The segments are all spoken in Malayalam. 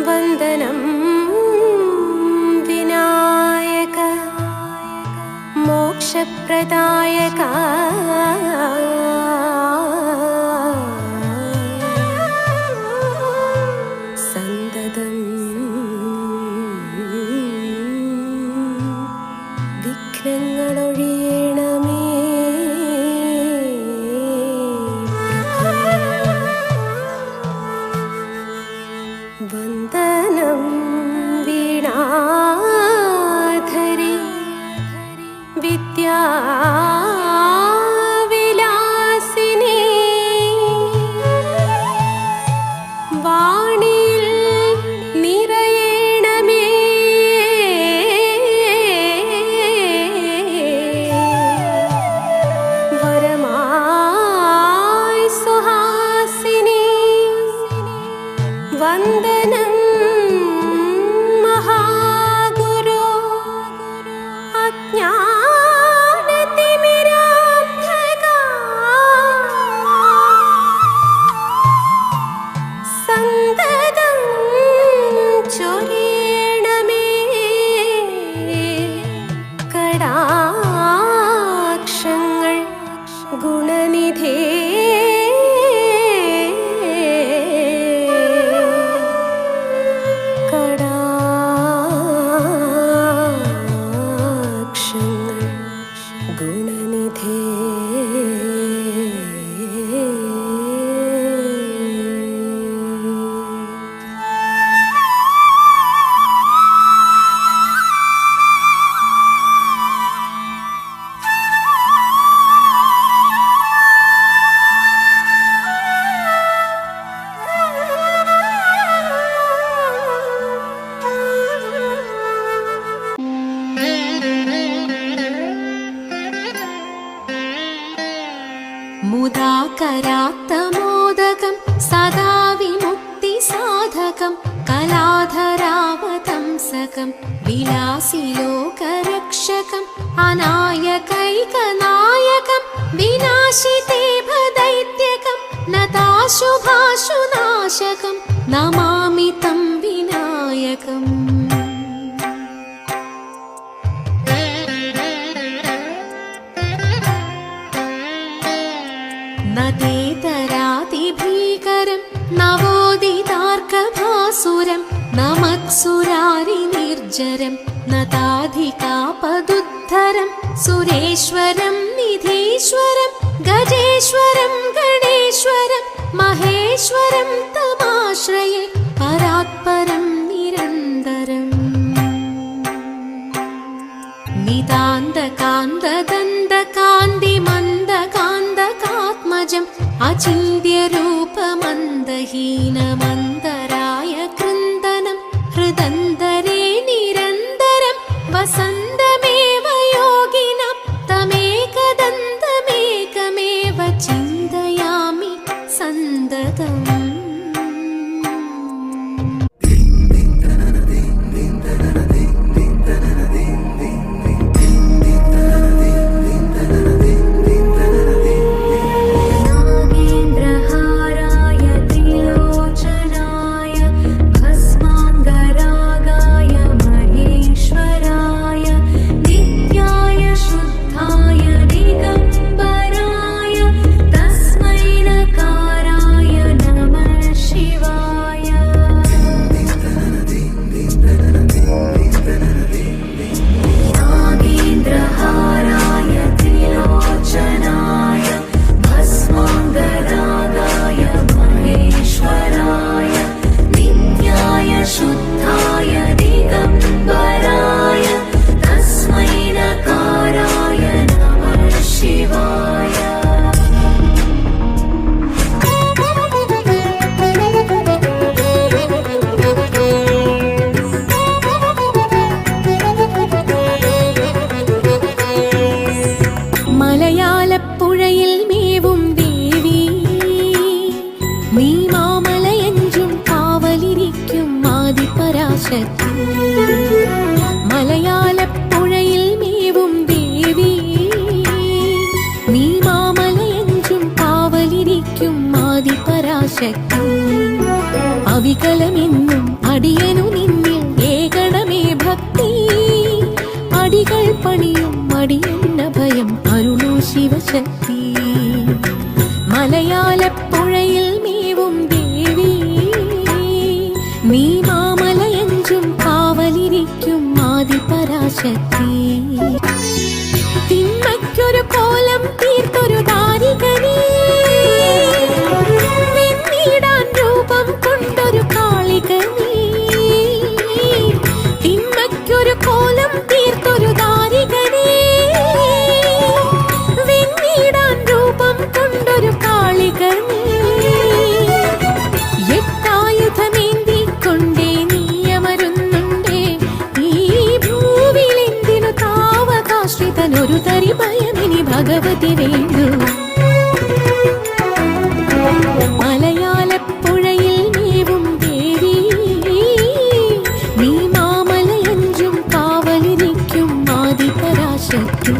വന്ദനം വിനായക മോക്ഷപ്രദായക സന്തതം വിഘ്നങ്ങളൊഴിയണമേ. വന്ദനം വീണാധരി വിദ്യാവിലാസിനി വാണിയിൽ നിറയണമേ. വരമായി സുഹാസിനി വന്ദനം മഹാഗുരു അജ്ഞാനതിമിരാന്ധക സന്തതം ചൊരിയണമേ. കടാക്ഷങ്ങൾ ഗുണനിധേ ഗുണനിധേ. മുദാകരാത്തമോദകം സദാ വിമുക്തി സാധകം കലാധരാവതംസകം വിലാസി ലോകരക്ഷകം അനായകൈകനായകം വിനാശിതേ ഭദൈത്യകം നതാശുഭാശുനാശകം നമാമി തം വിനായകം. നദേതരാതിഭീകരം നവോദിതാർക്കഭാസുരം നമത്സുരാരി നിർജരം നതാധികാപദുദ്ധരം സുരേശ്വരം നിധീശ്വരം ഗജേശ്വരം ഗണേശ്വരം മഹേശ്വരം തമാശ്രയേ പരാത്പരം നിരന്തരം. നിതാന്തകാന്തദന്തകാന്തിമന്ദകാന്തകാത്മജം അചിന്ത്യരൂപമന്ദഹീനമന്തരായ കൃന്ദനം ഹൃദന്തരേ നിരന്തരം വസന്തമേവ യോഗിനം തമേകദന്തമേകമേവ ചിന്തയാമി സന്തതം. മലയാളപ്പുഴയിൽ മേവും ദേവി നീ മാമലയഞ്ചും കാവലിരിക്കും ആദിപരാശക്തി. മലയാളപ്പുഴയിൽ മേവും ദേവി നീ മാമലയഞ്ചും കാവലിരിക്കും ആദിപരാശക്തി. അവികലമെന്നും അടിയനു നിന്നിൽ ഏകണമേ ഭക്തി. അടികൾ പണിയും അടിയന്ന ഭയം അരുളൂ ശിവശക്തി. മലയാളപ്പുഴയിൽ മേവും ദേവി, നീ മാമലയഞ്ചും കാവലിരിക്കും ആദിപരാശക്തി. തിന്മയ്ക്കൊരു കോലം തീർത്തൊരു ദാരികനീ, വെന്നിടാൻ രൂപം കൊണ്ടൊരു കാളികനീ. തിന്മയ്ക്കൊരു കോലം തീർത്തൊരു ദാരികനീ, വെന്നിടാൻ രൂപം കൊണ്ടൊരു കാളികനീ. എട്ടായുധമേന്തിക്കൊണ്ടേ നീയമരുന്നുണ്ടേ ഈ ഭൂവിലെന്തിനു താവകാശ്രിതനൊരു തരി ഭയമിനി ഭഗവതി വേണ്ടു. മലയാളപ്പുഴയിൽ മേവും ദേവി, നീ മാമലയഞ്ചും കാവലിരിക്കും ആദിപരാശക്തി.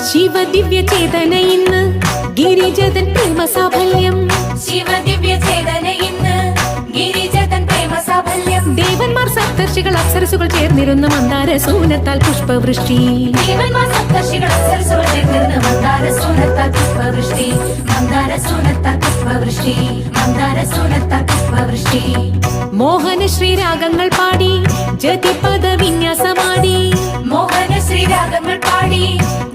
ശിവദിവ്യ ചേതന ഇന്ന് ഗിരിജതൻ പ്രേമ സാഫല്യം. ശിവദിവ്യ ചേതന ഇന്ന് ഗിരിജതൻ പ്രേമ സാഫല്യം. ദേവന്മാർ സപ്തർഷികൾ അപ്സരസുകൾ ചേർന്നിരുന്ന മന്ദാര സൂനത്താൽ പുഷ്പവൃഷ്ടി. ദേവന്മാർ സപ്തർഷികൾ അപ്സരസുകൾ ചേർന്നിരുന്ന മന്ദാര സൂനത്താൽ പുഷ്പവൃഷ്ടി. മന്ദാര സൂനത്താൽ പുഷ്പവൃഷ്ടി. മന്ദാര സൂനത്താൽ പുഷ്പവൃഷ്ടി. മോഹന ശ്രീരാഗങ്ങൾ പാടി ജതിപദ വിന്യാസമാടി. മോഹന ശ്രീരാഗങ്ങൾ പാടി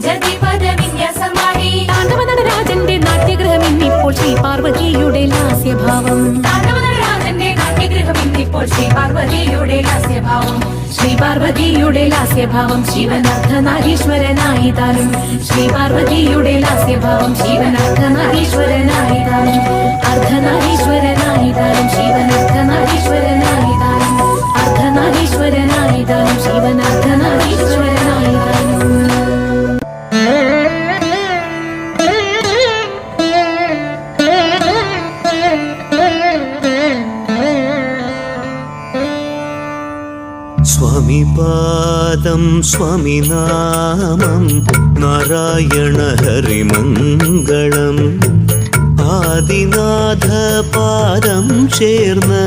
ജതിപദ വിന്യാസമാടി. താണ്ഡവ നടരാജന്റെ നാട്യഗ്രഹം ഇന്നിപ്പോൾ ശ്രീ പാർവതിയുടെ ലാസ്യഭാവം. താണ്ഡവ നടരാജന്റെ നാട്യഗ്രഹം ഇന്നിപ്പോൾ ശ്രീ പാർവതിയുടെ ലാസ്യഭാവം. ശ്രീ പാർവതിയുടെ ലാസ്യ ലാസ്യഭാവം ശിവൻ അർദ്ധനാരീശ്വരനായി താനും ശ്രീ പാർവതിയുടെ ലാസ്യഭാവം ശിവൻ അർദ്ധനാരീശ്വരനായി താനും അർദ്ധനാരീശ്വരനായി താനും ശിവൻ അർദ്ധനാരീശ്വരനായി താനും അർദ്ധനാരീശ്വരനായി താനും ശിവൻ അർദ്ധനാരീശ്വരനായി താനും. സ്വാമിപാദം സ്വാമിനാമം നാരായണ ഹരിമംഗളം ആദിനാഥപാദം ചേർന്ന്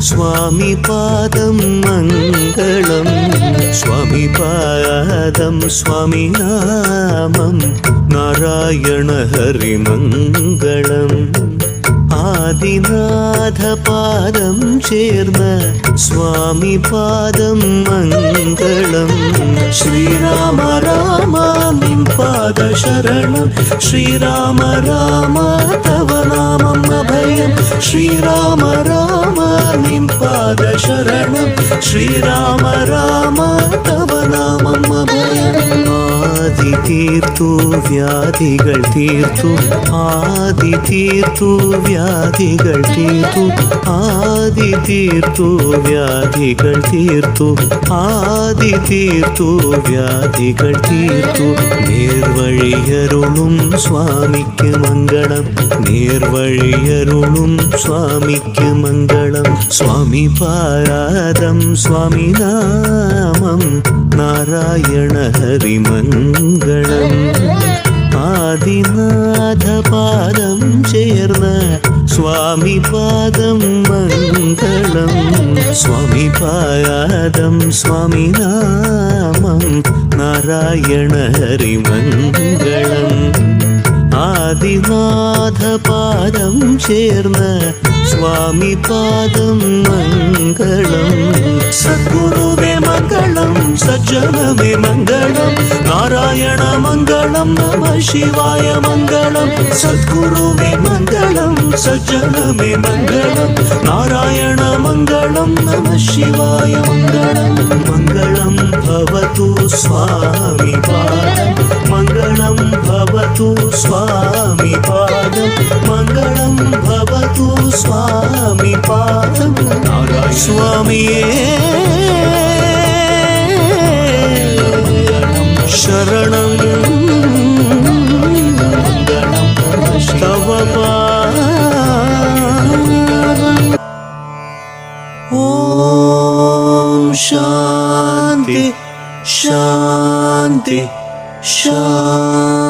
സ്വാമിപാദം മംഗളം സ്വാമിപാദം സ്വാമിനാമം നാരായണ ഹരിമംഗളം ആദിനാഥപാദം ചേർന്ന് സ്വാമിപാദം മംഗളം ശ്രീരാമ രാമ നിൻ പാദശരണം ശ്രീരാമ രാമ തവ നാമം അഭയം ശ്രീരാമ രാമ നിൻ പാദശരണം ശ്രീരാമ രാമ തവ നാമം അഭയം ആദി തീർത്തു വ്യാധികൾ തീർത്തു ആദി തീർത്തു വ്യാധികൾ തീർത്തു ആദി തീർത്തു വ്യാധികൾ തീർത്തു ആദി തീർത്തു വ്യാധികൾ തീർത്തു നേർവഴിയരുളും സ്വാമിക്ക് മംഗളം നേർവഴിയരുളും സ്വാമിക്ക് മംഗളം സ്വാമിപാദം സ്വാമിനാമം നാരായണ ഹരിമംഗളം ആദിനാഥപാദം ചേർന്ന് സ്വാമിപാദം മംഗളം സ്വാമിപാദം സ്വാമിനാമം നാരായണ ഹരിമംഗളം ആദിനാഥപാദം ചേർന്ന് സ്വാമിപാദം മംഗളം സദ്ഗുരുവേ മംഗളം സജ്ജനമേ മംഗളം നാരായണ മംഗളം നമ ശിവായ മംഗളം സദ്ഗുരുവേ മംഗളം സജ്ജനമേ മംഗളം നാരായണ മംഗളം നമ ശിവായ മംഗളം മംഗളം ഭവതു സ്വാമിപാദം മംഗളം ഭവതു സ്വാമിപാദം മംഗളം ഭവതു സ്വാമിപാദം നാരായണ സ്വാമിയേ ശരണം തവ പാദം. ഓം ശാന്തി ശാന്തി ശാന്തി.